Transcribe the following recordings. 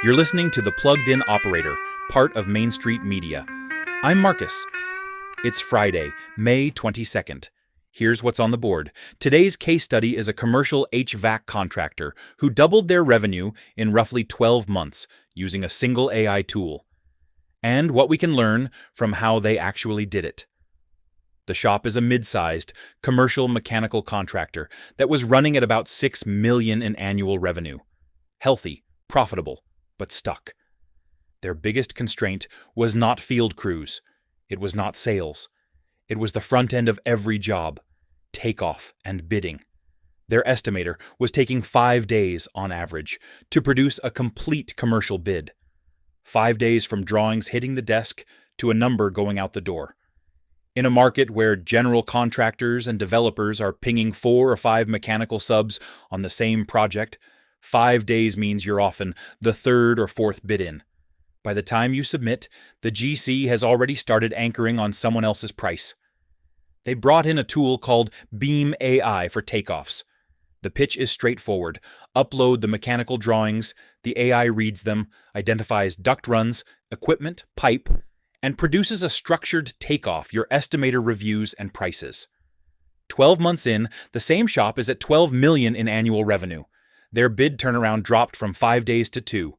You're listening to The Plugged In Operator, part of Main Street Media. I'm Marcus. It's Friday, May 22nd. Here's what's on the board. Today's case study is a commercial HVAC contractor who doubled their revenue in roughly 12 months using a single AI tool. And what we can learn from how they actually did it. The shop is a mid-sized, commercial mechanical contractor that was running at about $6 million in annual revenue. Healthy, profitable, but stuck. Their biggest constraint was not field crews. It was not sales. It was the front end of every job, takeoff and bidding. Their estimator was taking 5 days, on average, to produce a complete commercial bid. 5 days from drawings hitting the desk to a number going out the door. In a market where general contractors and developers are pinging 4 or 5 mechanical subs on the same project, 5 days means you're often the third or fourth bid in. By the time you submit, the GC has already started anchoring on someone else's price. They brought in a tool called Beam AI for takeoffs. The pitch is straightforward. Upload the mechanical drawings, the AI reads them, identifies duct runs, equipment, pipe, and produces a structured takeoff your estimator reviews and prices. 12 months in, the same shop is at $12 million in annual revenue. Their bid turnaround dropped from 5 days to 2.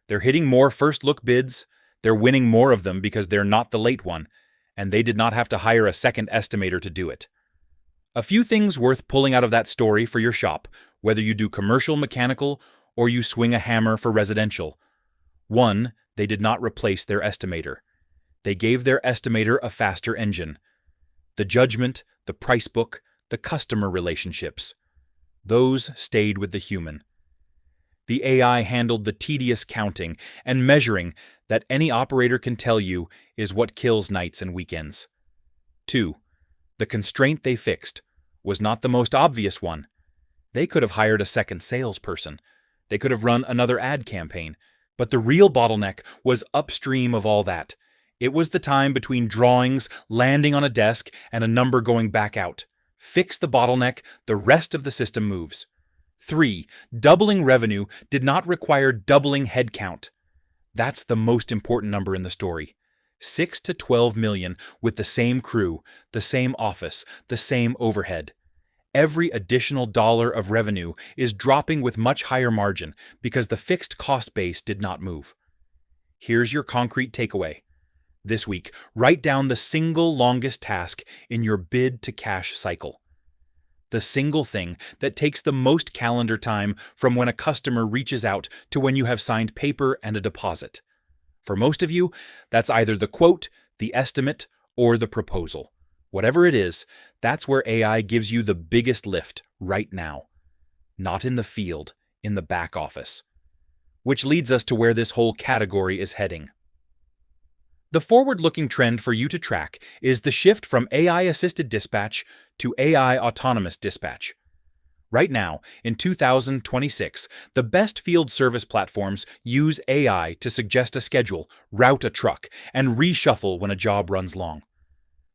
They're hitting more first-look bids, they're winning more of them because they're not the late one, and they did not have to hire a second estimator to do it. A few things worth pulling out of that story for your shop, whether you do commercial mechanical or you swing a hammer for residential. 1, they did not replace their estimator. They gave their estimator a faster engine. The judgment, the price book, the customer relationships. Those stayed with the human. The AI handled the tedious counting and measuring that any operator can tell you is what kills nights and weekends. 2, the constraint they fixed was not the most obvious one. They could have hired a second salesperson. They could have run another ad campaign. But the real bottleneck was upstream of all that. It was the time between drawings landing on a desk and a number going back out. Fix the bottleneck, the rest of the system moves. 3, doubling revenue did not require doubling headcount. That's the most important number in the story. 6 to 12 million with the same crew, the same office, the same overhead. Every additional dollar of revenue is dropping with much higher margin because the fixed cost base did not move. Here's your concrete takeaway. This week, write down the single longest task in your bid-to-cash cycle. The single thing that takes the most calendar time from when a customer reaches out to when you have signed paper and a deposit. For most of you, that's either the quote, the estimate, or the proposal. Whatever it is, that's where AI gives you the biggest lift right now. Not in the field, in the back office. Which leads us to where this whole category is heading. The forward-looking trend for you to track is the shift from AI-assisted dispatch to AI autonomous dispatch. Right now, in 2026, the best field service platforms use AI to suggest a schedule, route a truck, and reshuffle when a job runs long.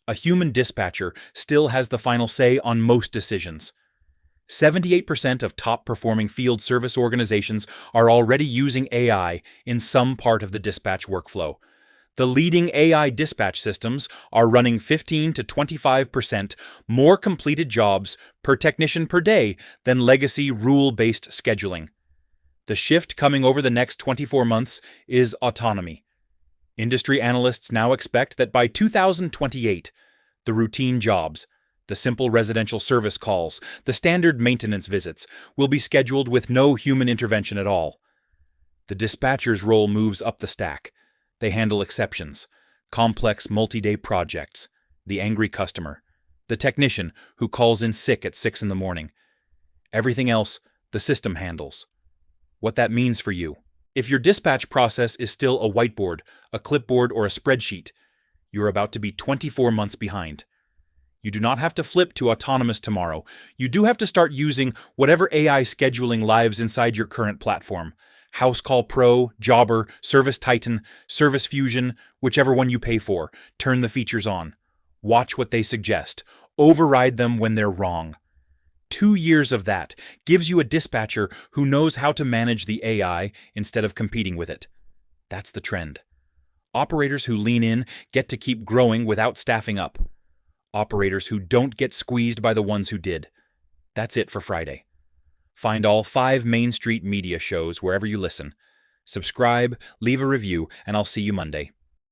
A human dispatcher still has the final say on most decisions. 78% of top-performing field service organizations are already using AI in some part of the dispatch workflow. The leading AI dispatch systems are running 15 to 25% more completed jobs per technician per day than legacy rule-based scheduling. The shift coming over the next 24 months is autonomy. Industry analysts now expect that by 2028, the routine jobs, the simple residential service calls, the standard maintenance visits, will be scheduled with no human intervention at all. The dispatcher's role moves up the stack. They handle exceptions, complex multi-day projects, the angry customer, the technician who calls in sick at 6 in the morning. Everything else, the system handles. What that means for you. If your dispatch process is still a whiteboard, a clipboard, or a spreadsheet, you're about to be 24 months behind. You do not have to flip to autonomous tomorrow. You do have to start using whatever AI scheduling lives inside your current platform. House Call Pro, Jobber, Service Titan, Service Fusion, whichever one you pay for. Turn the features on. Watch what they suggest. Override them when they're wrong. 2 years of that gives you a dispatcher who knows how to manage the AI instead of competing with it. That's the trend. Operators who lean in get to keep growing without staffing up. Operators who don't get squeezed by the ones who did. That's it for Friday. Find all 5 Main Street Media shows wherever you listen. Subscribe, leave a review, and I'll see you Monday.